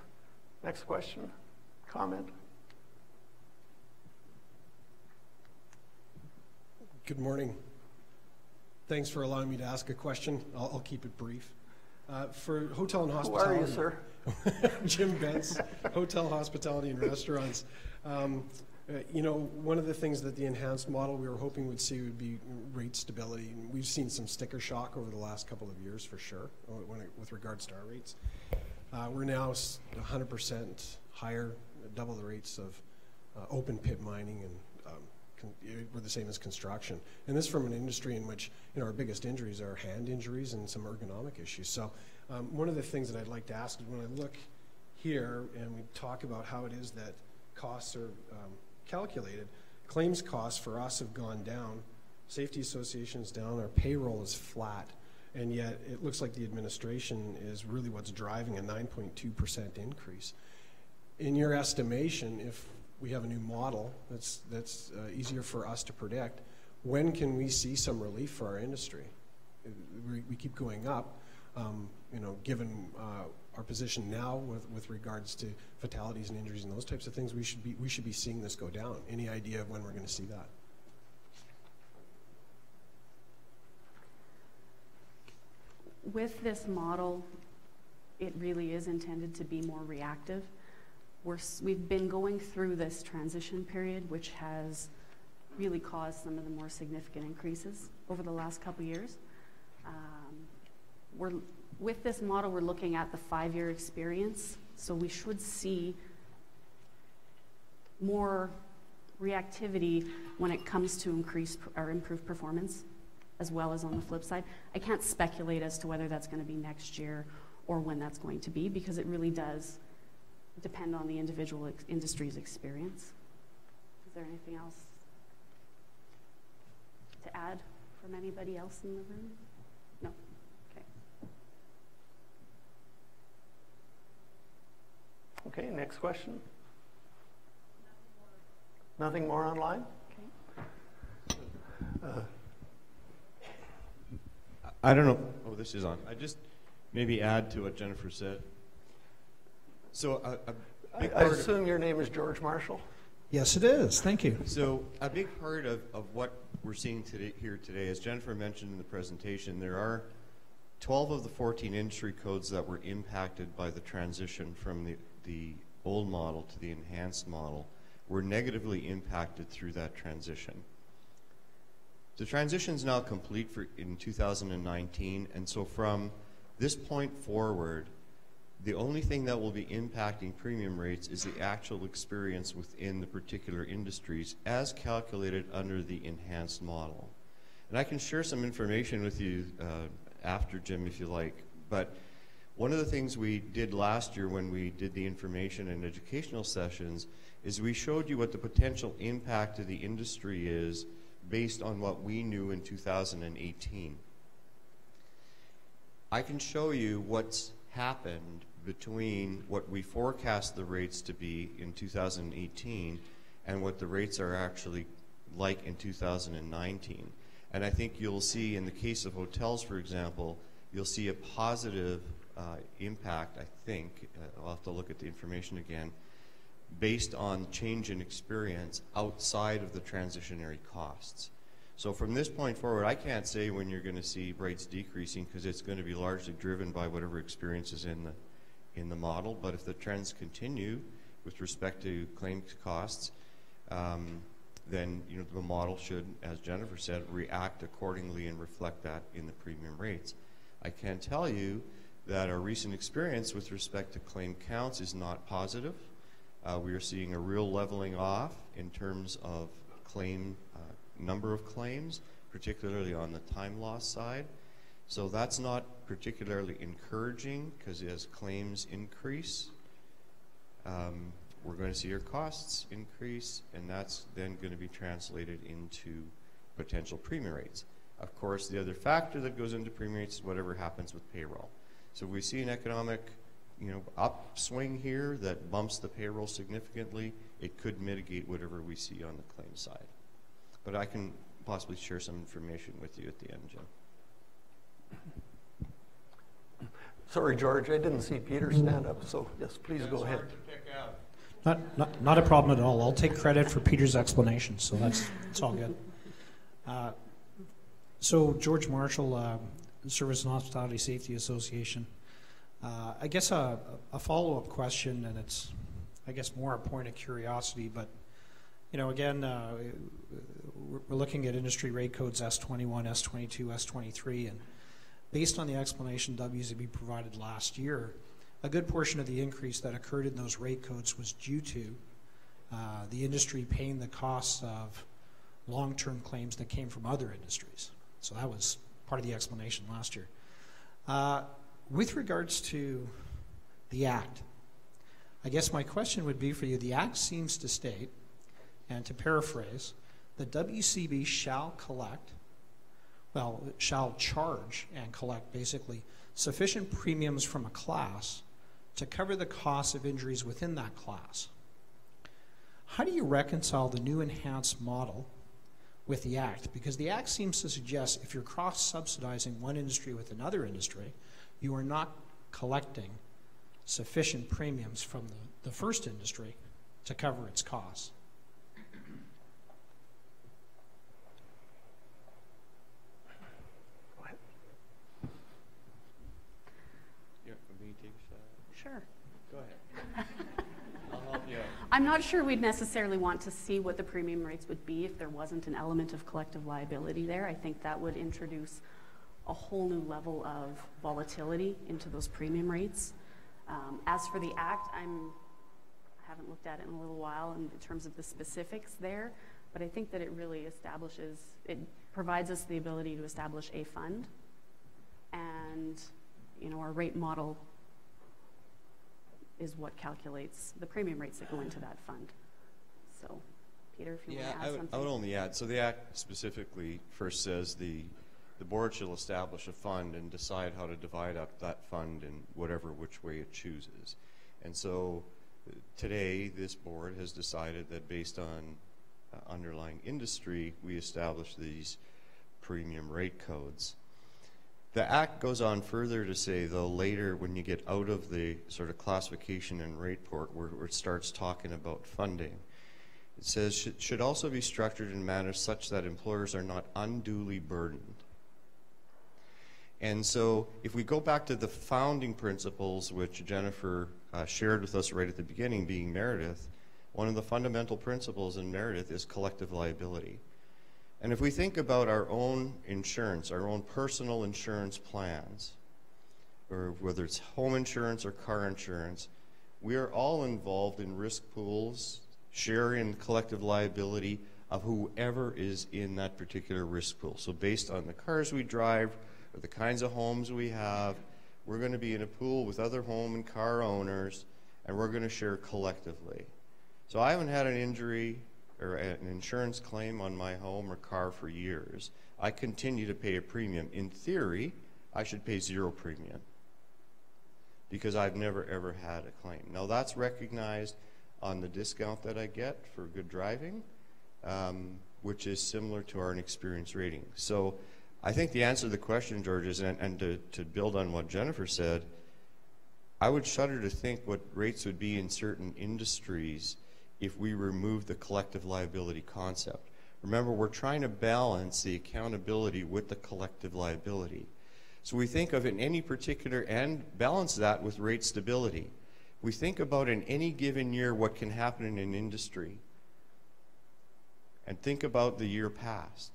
Next question, comment. Good morning. Thanks for allowing me to ask a question. I'll keep it brief. For hotel and hospitality. Who are you, sir? Jim Betts, Hotel, Hospitality, and Restaurants. You know, one of the things that the enhanced model we were hoping would see would be rate stability. And we've seen some sticker shock over the last couple of years for sure with regards to our rates. We're now 100% higher, double the rates of open pit mining, and we're the same as construction. And this from an industry in which, you know, our biggest injuries are hand injuries and some ergonomic issues. So one of the things that I'd like to ask is when I look here and we talk about how it is that costs are calculated, claims costs for us have gone down, safety association's down, our payroll is flat, and yet it looks like the administration is really what's driving a 9.2% increase. In your estimation, if we have a new model that's easier for us to predict, when can we see some relief for our industry? We keep going up, you know, given our position now with regards to fatalities and injuries and those types of things, we should be seeing this go down. Any idea of when we're going to see that? With this model, it really is intended to be more reactive. We've been going through this transition period, which has really caused some of the more significant increases over the last couple of years. With this model, we're looking at the 5-year experience, so we should see more reactivity when it comes to increase or improve performance, as well as on the flip side. I can't speculate as to whether that's going to be next year or when that's going to be, because it really does depend on the individual industry's experience. Is there anything else to add from anybody else in the room? No? Okay. Okay, next question. Nothing more online? Okay. I don't know. Oh, this is on. I just maybe add to what Jennifer said. So I assume your name is George Marshall? Yes, it is. Thank you. So a big part of what we're seeing here today, as Jennifer mentioned in the presentation, there are 12 of the 14 industry codes that were impacted by the transition from the old model to the enhanced model were negatively impacted through that transition. The transition is now complete in 2019, and so from this point forward, the only thing that will be impacting premium rates is the actual experience within the particular industries as calculated under the enhanced model. And I can share some information with you after, Jim, if you like. But one of the things we did last year when we did the information and educational sessions is we showed you what the potential impact of the industry is based on what we knew in 2018. I can show you what's happened between what we forecast the rates to be in 2018 and what the rates are actually like in 2019. And I think you'll see in the case of hotels, for example, you'll see a positive impact, I think, I'll have to look at the information again, based on change in experience outside of the transitionary costs. So from this point forward, I can't say when you're going to see rates decreasing because it's going to be largely driven by whatever experience is in the model. But if the trends continue with respect to claim costs, then the model should, as Jennifer said, react accordingly and reflect that in the premium rates. I can tell you that our recent experience with respect to claim counts is not positive. We are seeing a real leveling off in terms of number of claims, particularly on the time loss side. So that's not particularly encouraging because as claims increase, we're going to see your costs increase, and that's then going to be translated into potential premium rates. Of course, the other factor that goes into premium rates is whatever happens with payroll. So if we see an economic upswing here that bumps the payroll significantly, it could mitigate whatever we see on the claim side. But I can possibly share some information with you at the end, Jim. Sorry, George, I didn't see Peter stand up, so yes, please go ahead. Not a problem at all. I'll take credit for Peter's explanation, so that's all good. So George Marshall, Service and Hospitality Safety Association. I guess a follow-up question, and it's, I guess, more a point of curiosity, but, you know, again, we're looking at industry rate codes S21, S22, S23, and based on the explanation WCB provided last year, a good portion of the increase that occurred in those rate codes was due to the industry paying the costs of long-term claims that came from other industries. So that was part of the explanation last year. With regards to the Act, I guess my question would be for you, the Act seems to state, and to paraphrase, that WCB shall collect, well, shall charge and collect basically sufficient premiums from a class to cover the costs of injuries within that class. How do you reconcile the new enhanced model with the Act? Because the Act seems to suggest if you're cross-subsidizing one industry with another industry, you are not collecting sufficient premiums from the first industry to cover its costs. Go ahead. Yeah, for me to take a shot? Sure. Go ahead. I'll help you out. I'm not sure we'd necessarily want to see what the premium rates would be if there wasn't an element of collective liability there. I think that would introduce a whole new level of volatility into those premium rates. As for the Act, I haven't looked at it in a little while in terms of the specifics there, but I think that it really it provides us the ability to establish a fund, and, you know, our rate model is what calculates the premium rates that go into that fund. So, Peter, if you want to add something. I would only add, so the Act specifically first says the board shall establish a fund and decide how to divide up that fund in which way it chooses. And so today this board has decided that based on underlying industry, we establish these premium rate codes. The Act goes on further to say, though, later when you get out of the sort of classification and rate port where it starts talking about funding, it says should also be structured in manner such that employers are not unduly burdened. And so if we go back to the founding principles, which Jennifer shared with us right at the beginning, being Meredith, one of the fundamental principles in Meredith is collective liability. And if we think about our own insurance, our own personal insurance plans, or whether it's home insurance or car insurance, we are all involved in risk pools, sharing collective liability of whoever is in that particular risk pool. So based on the cars we drive, or the kinds of homes we have, we're going to be in a pool with other home and car owners, and we're going to share collectively. So I haven't had an injury or an insurance claim on my home or car for years. I continue to pay a premium. In theory, I should pay zero premium because I've never ever had a claim. Now that's recognized on the discount that I get for good driving, which is similar to our inexperience rating. So I think the answer to the question, George, is, and to build on what Jennifer said, I would shudder to think what rates would be in certain industries if we remove the collective liability concept. Remember, we're trying to balance the accountability with the collective liability. So we think of in any particular, and balance that with rate stability. We think about in any given year what can happen in an industry, and think about the year past,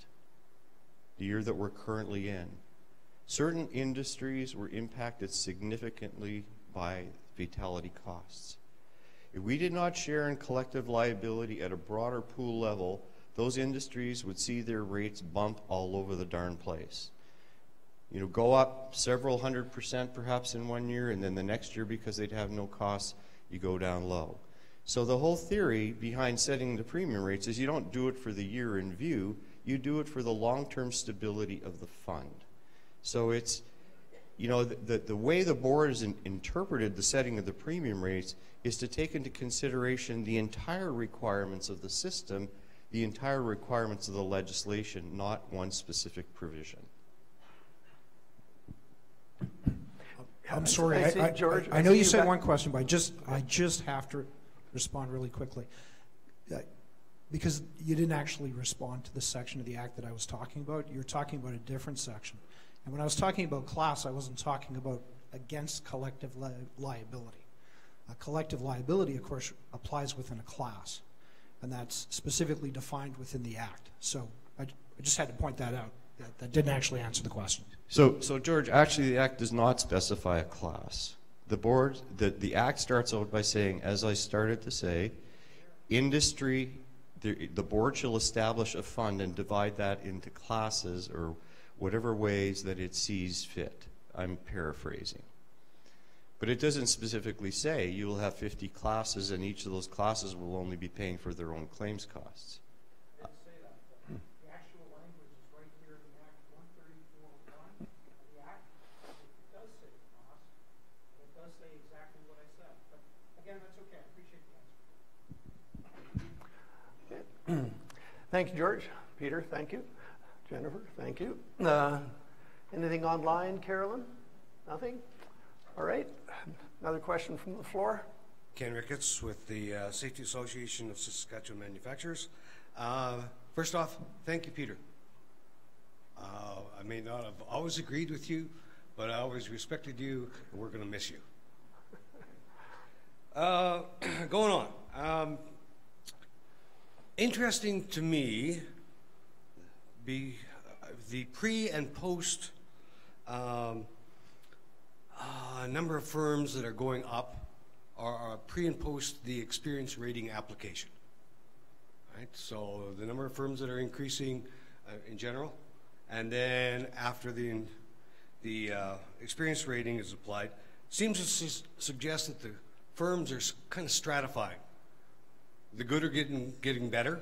the year that we're currently in. Certain industries were impacted significantly by fatality costs. If we did not share in collective liability at a broader pool level, those industries would see their rates bump all over the darn place. You know, go up several 100% perhaps in one year, and then the next year, because they'd have no costs, you go down low. So the whole theory behind setting the premium rates is you don't do it for the year in view, you do it for the long-term stability of the fund. So it's, you know, the way the board has interpreted the setting of the premium rates is to take into consideration the entire requirements of the system, the entire requirements of the legislation, not one specific provision. I'm sorry, George, I know you said one question, but I just have to respond really quickly. because you didn't actually respond to the section of the Act that I was talking about. You're talking about a different section. And when I was talking about class, I wasn't talking about against collective liability. Collective liability, of course, applies within a class, and that's specifically defined within the Act. So I just had to point that out. That didn't actually answer the question. So George, actually the Act does not specify a class. The Act starts out by saying, as I started to say, industry, the board shall establish a fund and divide that into classes or whatever ways that it sees fit. I'm paraphrasing. But it doesn't specifically say you will have 50 classes and each of those classes will only be paying for their own claims costs. I didn't say that. The actual language is right here in the Act 134.1 of the Act. It does say cost, and it does say exactly what I said. But again, that's okay. I appreciate the answer. Thank you, George. Peter, thank you. Jennifer, thank you. Anything online, Carolyn? Nothing? All right. Another question from the floor. Ken Ricketts with the Safety Association of Saskatchewan Manufacturers. First off, thank you, Peter. I may not have always agreed with you, but I always respected you, and we're going to miss you. Going on. Interesting to me, the pre and post number of firms that are going up are pre and post the experience rating application. Right? So the number of firms that are increasing in general, and then after the experience rating is applied, seems to suggest that the firms are kind of stratifying. The good are getting better,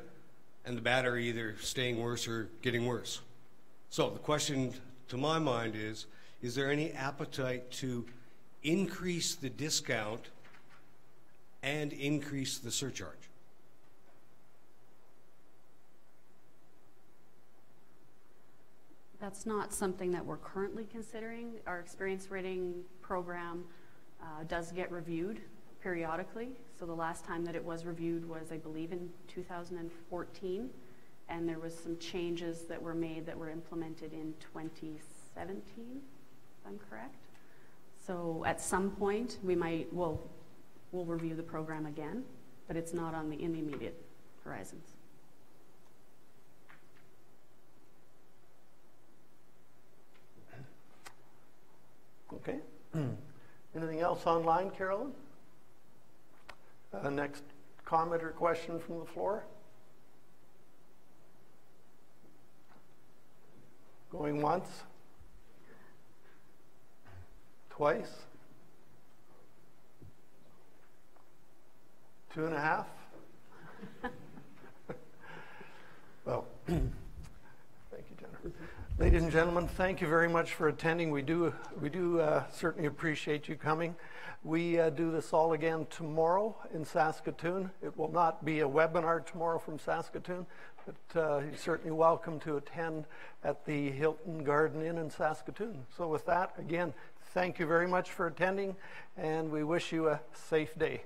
and the bad are either staying worse or getting worse. So the question to my mind is there any appetite to increase the discount and increase the surcharge? That's not something that we're currently considering. Our experience rating program does get reviewed periodically. So the last time that it was reviewed was, I believe, in 2014, and there was some changes that were made that were implemented in 2017, if I'm correct. So at some point we'll review the program again, but it's not in the immediate horizons. Okay. Anything else online, Carolyn? Next comment or question from the floor? Going once? Twice? 2.5? Well, thank you, Jennifer. Ladies and gentlemen, thank you very much for attending. We do certainly appreciate you coming. We do this all again tomorrow in Saskatoon. It will not be a webinar tomorrow from Saskatoon, but you're certainly welcome to attend at the Hilton Garden Inn in Saskatoon. So with that, again, thank you very much for attending, and we wish you a safe day.